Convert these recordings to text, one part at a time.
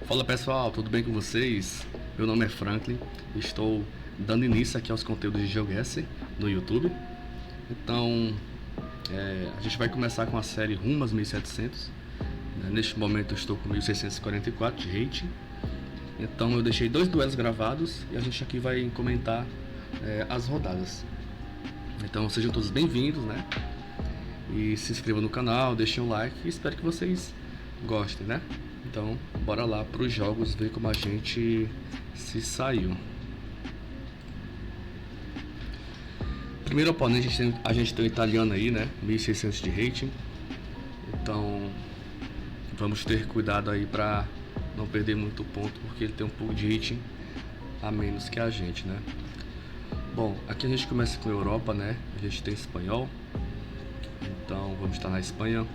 Fala pessoal, tudo bem com vocês? Meu nome é Franklin, estou dando início aqui aos conteúdos de GeoGuessr no YouTube. Então, a gente vai começar com a série rumo aos 1700. Neste momento eu estou com 1644 de rating. Então eu deixei 2 duelos gravados e a gente aqui vai comentar as rodadas. Então sejam todos bem-vindos, né? E se inscrevam no canal, deixem um like e espero que vocês gostem, né? Então, bora lá para os jogos ver como a gente se saiu. Primeiro oponente, a gente tem o italiano aí, né? 1600 de rating. Então, vamos ter cuidado aí para não perder muito ponto, porque ele tem um pouco de rating a menos que a gente, né? Bom, aqui a gente começa com a Europa, né? A gente tem espanhol. Então, vamos estar na Espanha.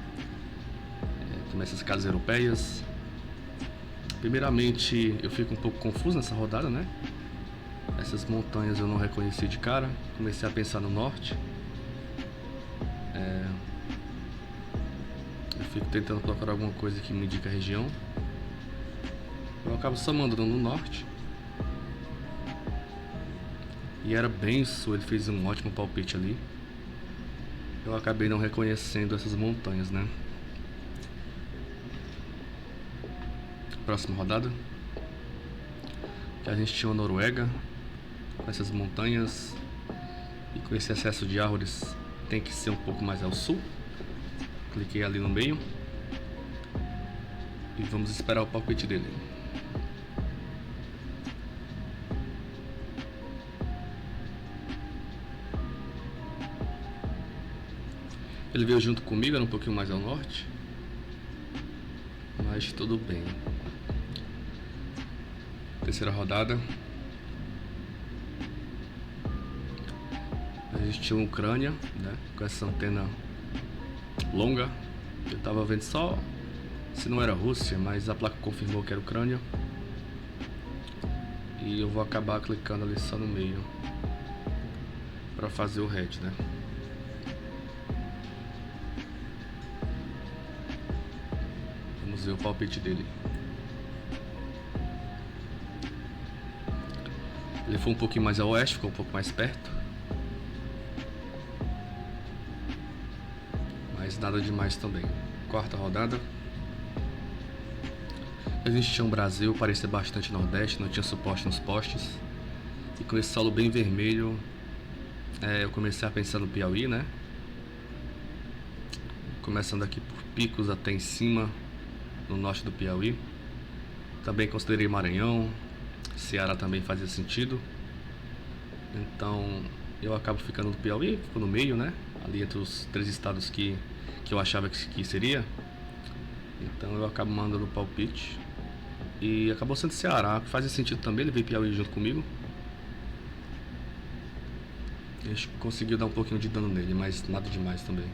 Começa as casas europeias. Primeiramente, eu fico um pouco confuso nessa rodada, né? Essas montanhas eu não reconheci de cara. Comecei a pensar no norte. Eu fico tentando procurar alguma coisa que me indique a região. Eu acabo só mandando no norte. E era bem sul, ele fez um ótimo palpite ali. Eu acabei não reconhecendo essas montanhas, né? Próxima rodada, que a gente tinha a Noruega com essas montanhas e com esse excesso de árvores, tem que ser um pouco mais ao sul. Cliquei ali no meio e vamos esperar o palpite dele. Ele veio junto comigo, era um pouquinho mais ao norte, mas tudo bem. Terceira rodada, a gente tinha a Ucrânia, né, com essa antena longa. Eu tava vendo só se não era Rússia, mas a placa confirmou que era Ucrânia. E eu vou acabar clicando ali só no meio para fazer o red, né? Vamos ver o palpite dele. Ele foi um pouquinho mais a oeste, ficou um pouco mais perto. Mas nada demais também. Quarta rodada. A gente tinha um Brasil, parecia bastante nordeste, não tinha suporte nos postes. E com esse solo bem vermelho, eu comecei a pensar no Piauí, né? Começando aqui por Picos até em cima, no norte do Piauí. Também considerei Maranhão. Ceará também fazia sentido. Então eu acabo ficando no Piauí, fico no meio, né? Ali entre os 3 estados que eu achava que seria. Então eu acabo mandando o palpite. E acabou sendo Ceará, que fazia sentido também, ele veio Piauí junto comigo. A gente conseguiu dar um pouquinho de dano nele, mas nada demais também.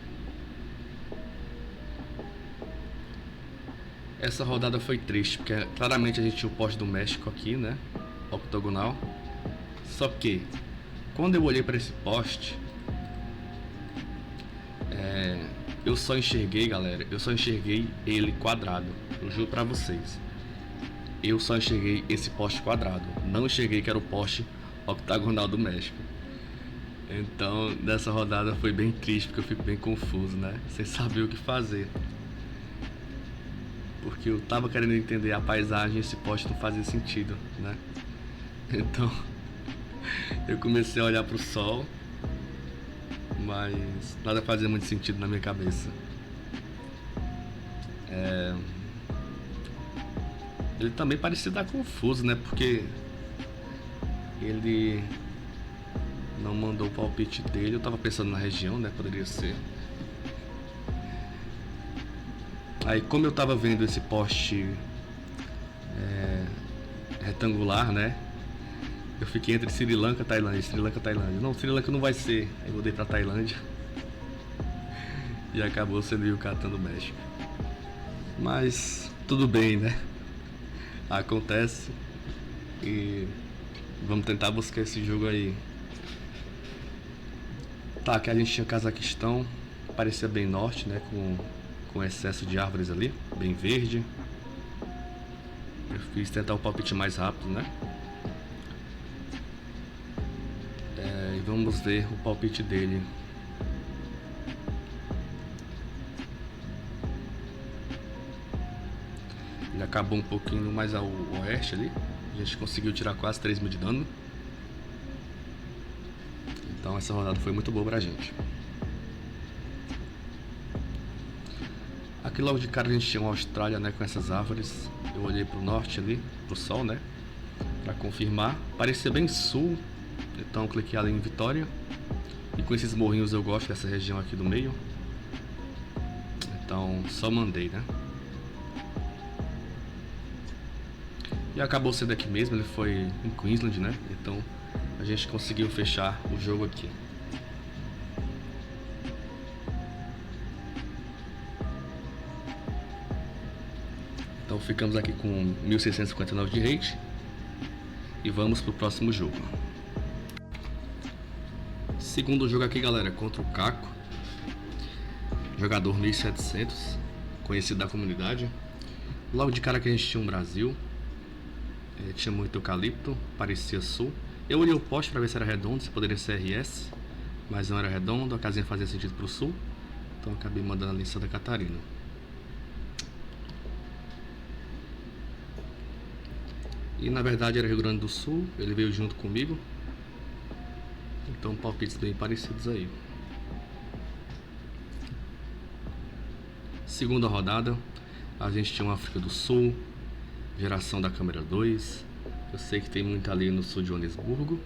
Essa rodada foi triste, porque claramente a gente tinha o poste do México aqui, né? Octogonal. Só que, quando eu olhei para esse poste, eu só enxerguei, galera, eu só enxerguei ele quadrado. Eu juro pra vocês. Eu só enxerguei esse poste quadrado. Não enxerguei que era o poste octagonal do México. Então, nessa rodada foi bem triste, porque eu fico bem confuso, né? Sem saber o que fazer. Porque eu tava querendo entender a paisagem e esse poste não fazia sentido, né? Então eu comecei a olhar pro sol, mas nada fazia muito sentido na minha cabeça. Ele também parecia estar confuso, né? Porque ele não mandou o palpite dele. Eu tava pensando na região, né? Poderia ser. Aí, como eu tava vendo esse poste retangular, né? Eu fiquei entre Sri Lanka e Tailândia. Sri Lanka, Tailândia. Não, Sri Lanka não vai ser. Aí mudei pra Tailândia. E acabou sendo Yucatán do México. Mas tudo bem, né? Acontece. E vamos tentar buscar esse jogo aí. Tá, aqui a gente tinha Cazaquistão. Parecia bem norte, né? Com excesso de árvores ali, bem verde. Eu fiz tentar um palpite mais rápido, né? E vamos ver o palpite dele. Ele acabou um pouquinho mais ao oeste ali. A gente conseguiu tirar quase 3 mil de dano. Então essa rodada foi muito boa pra gente. Aqui logo de cara a gente tinha uma Austrália, né, com essas árvores. Eu olhei pro norte ali, pro sol, né, pra confirmar. Parecia bem sul, então cliquei ali em Vitória. E com esses morrinhos eu gosto dessa região aqui do meio. Então só mandei, né. E acabou sendo aqui mesmo, ele foi em Queensland, né, então a gente conseguiu fechar o jogo aqui. Então ficamos aqui com 1659 de rate. E vamos pro próximo jogo. Segundo jogo aqui, galera, contra o Caco. Jogador 1700, conhecido da comunidade. Logo de cara que a gente tinha um Brasil. Tinha muito eucalipto, parecia sul. Eu olhei o poste para ver se era redondo, se poderia ser RS. Mas não era redondo, a casinha fazia sentido pro sul. Então acabei mandando ali em Santa Catarina. E na verdade era Rio Grande do Sul, ele veio junto comigo. Então palpites bem parecidos aí. Segunda rodada, a gente tinha uma África do Sul, geração da câmera 2. Eu sei que tem muito ali no sul de Joanesburgo.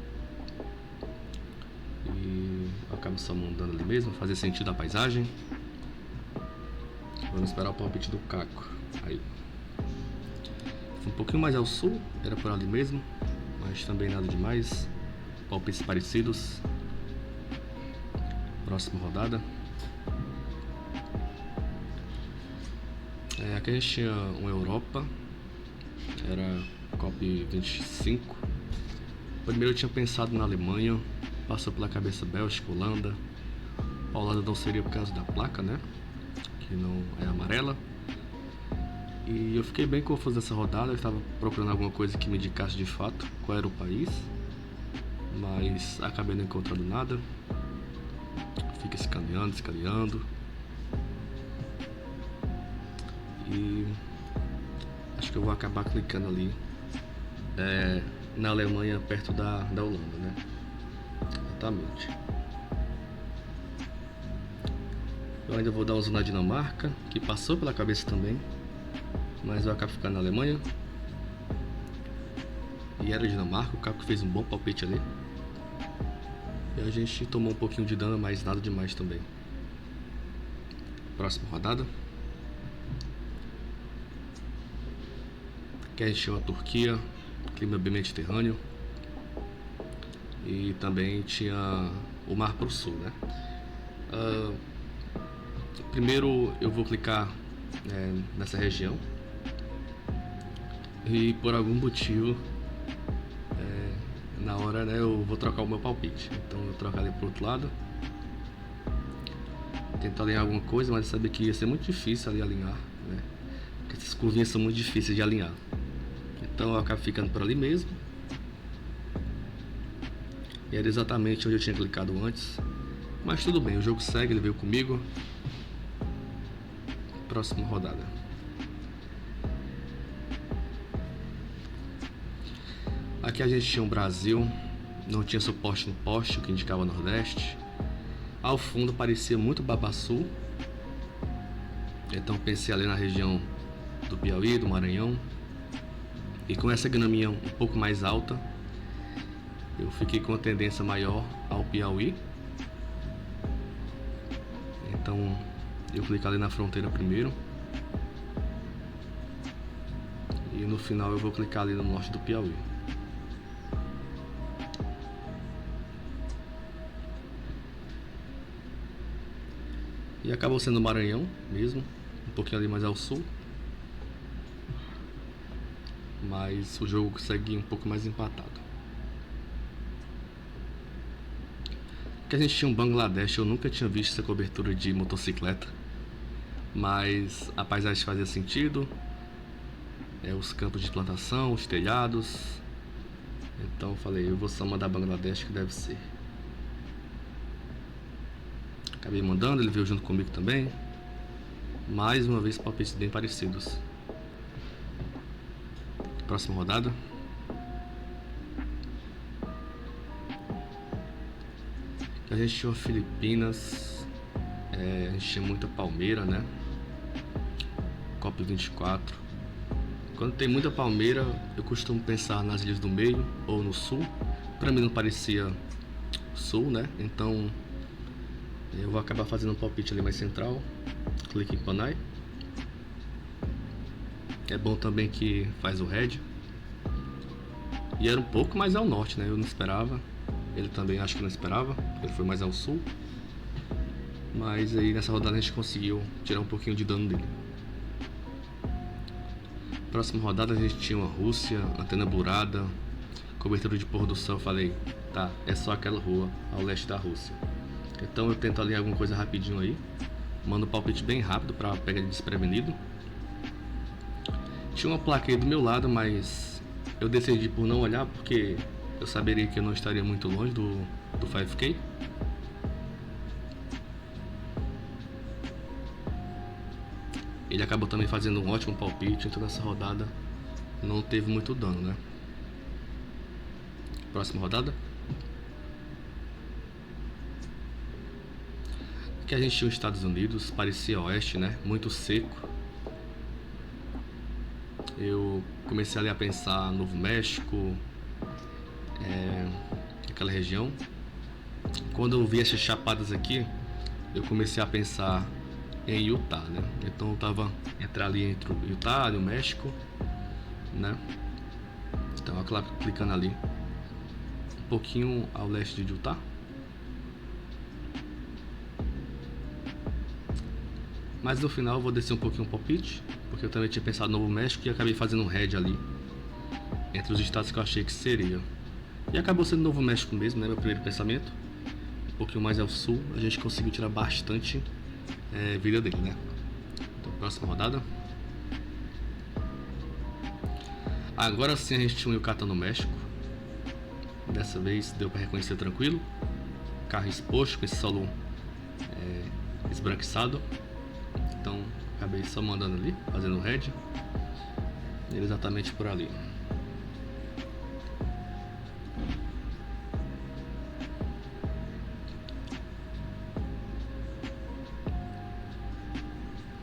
E eu acabo só mandando ali mesmo, fazer sentido a paisagem. Vamos esperar o palpite do Caco. Aí. Um pouquinho mais ao sul, era por ali mesmo, mas também nada demais. Palpites parecidos. Próxima rodada. Aqui a gente tinha uma Europa, era COP25. Primeiro eu tinha pensado na Alemanha, passou pela cabeça Bélgica, Holanda. A Holanda não seria por causa da placa, né? Que não é amarela. E eu fiquei bem confuso nessa rodada, eu estava procurando alguma coisa que me indicasse de fato qual era o país, mas acabei não encontrando nada. Fica escaneando. E acho que eu vou acabar clicando ali na Alemanha, perto da Holanda, né? Exatamente. Eu ainda vou dar um zoom na Dinamarca, que passou pela cabeça também. Mas eu acabo ficando na Alemanha. E era Dinamarca, o Caco fez um bom palpite ali. E a gente tomou um pouquinho de dano, mas nada demais também. Próxima rodada. Aqui a gente tinha a Turquia, clima bem mediterrâneo. E também tinha o mar pro sul, né? Primeiro eu vou clicar nessa região. E por algum motivo, na hora, né, eu vou trocar o meu palpite. Então eu troco ali pro outro lado. Tentar alinhar alguma coisa, mas eu sabia que ia ser muito difícil ali alinhar, né? Porque essas curvinhas são muito difíceis de alinhar. Então eu acabo ficando por ali mesmo. E era exatamente onde eu tinha clicado antes. Mas tudo bem, o jogo segue, ele veio comigo. Próxima rodada. Aqui a gente tinha um Brasil, não tinha suporte no poste, o que indicava Nordeste. Ao fundo parecia muito Babaçu. Então pensei ali na região do Piauí, do Maranhão. E com essa graminha um pouco mais alta, eu fiquei com a tendência maior ao Piauí. Então eu clico ali na fronteira primeiro. E no final eu vou clicar ali no norte do Piauí. E acabou sendo Maranhão mesmo, um pouquinho ali mais ao sul. Mas o jogo segue um pouco mais empatado. Aqui a gente tinha um Bangladesh, eu nunca tinha visto essa cobertura de motocicleta. Mas a paisagem fazia sentido. os campos de plantação, os telhados. Então eu falei, eu vou só mandar Bangladesh, que deve ser. Acabei mandando, ele veio junto comigo também. Mais uma vez palpites bem parecidos. Próxima rodada. A gente tinha Filipinas, a gente tinha muita palmeira, né? COP24. Quando tem muita palmeira, eu costumo pensar nas ilhas do meio ou no sul. Pra mim não parecia sul, né? Então eu vou acabar fazendo um palpite ali mais central. Clique em Panay. É bom também que faz o red. E era um pouco mais ao norte, né? Eu não esperava. Ele também acho que não esperava. Ele foi mais ao sul. Mas aí nessa rodada a gente conseguiu tirar um pouquinho de dano dele. Próxima rodada a gente tinha uma Rússia, antena burada, cobertura de pôr do sol. Eu falei, tá, é só aquela rua ao leste da Rússia. Então eu tento ali alguma coisa rapidinho aí. Mando um palpite bem rápido pra pegar ele desprevenido. Tinha uma placa aí do meu lado, mas eu decidi por não olhar, porque eu saberia que eu não estaria muito longe do 5K. Ele acabou também fazendo um ótimo palpite, então nessa rodada não teve muito dano, né? Próxima rodada. Aqui a gente tinha os Estados Unidos, parecia oeste, né? Muito seco. Eu comecei ali a pensar Novo México, aquela região. Quando eu vi essas chapadas aqui, eu comecei a pensar em Utah, né? Então eu tava ali entre o Utah e o México, né? Então eu acabo clicando ali um pouquinho ao leste de Utah. Mas no final eu vou descer um pouquinho o palpite, porque eu também tinha pensado no Novo México e acabei fazendo um red ali entre os estados que eu achei que seria. E acabou sendo Novo México mesmo, né? Meu primeiro pensamento. Um pouquinho mais ao sul, a gente conseguiu tirar bastante vida dele, né? Então, próxima rodada. Agora sim a gente tinha um Yucatán no México. Dessa vez deu para reconhecer tranquilo. Carro exposto com esse solo esbranquiçado. Então acabei só mandando ali, fazendo o red. Exatamente por ali.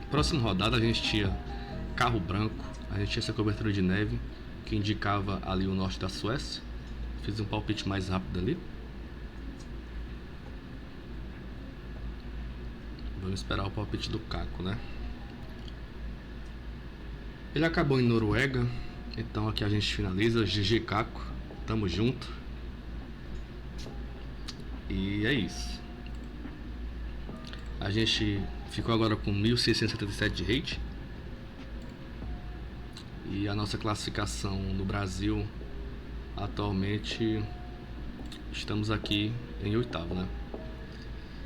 Próxima rodada a gente tinha carro branco, a gente tinha essa cobertura de neve que indicava ali o norte da Suécia. Fiz um palpite mais rápido ali. Vamos esperar o palpite do Caco, né? Ele acabou em Noruega, então aqui a gente finaliza. GG Caco, tamo junto. E é isso. A gente ficou agora com 1.677 de rate. E a nossa classificação no Brasil, atualmente estamos aqui em oitavo, né?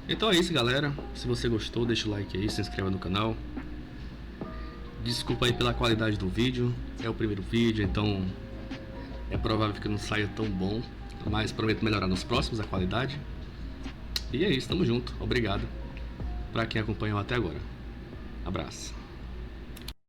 Então é isso, galera. Se você gostou, deixa o like aí, se inscreva no canal. Desculpa aí pela qualidade do vídeo. É o primeiro vídeo, então é provável que não saia tão bom, mas prometo melhorar nos próximos a qualidade. E é isso, tamo junto. Obrigado pra quem acompanhou até agora. Abraço.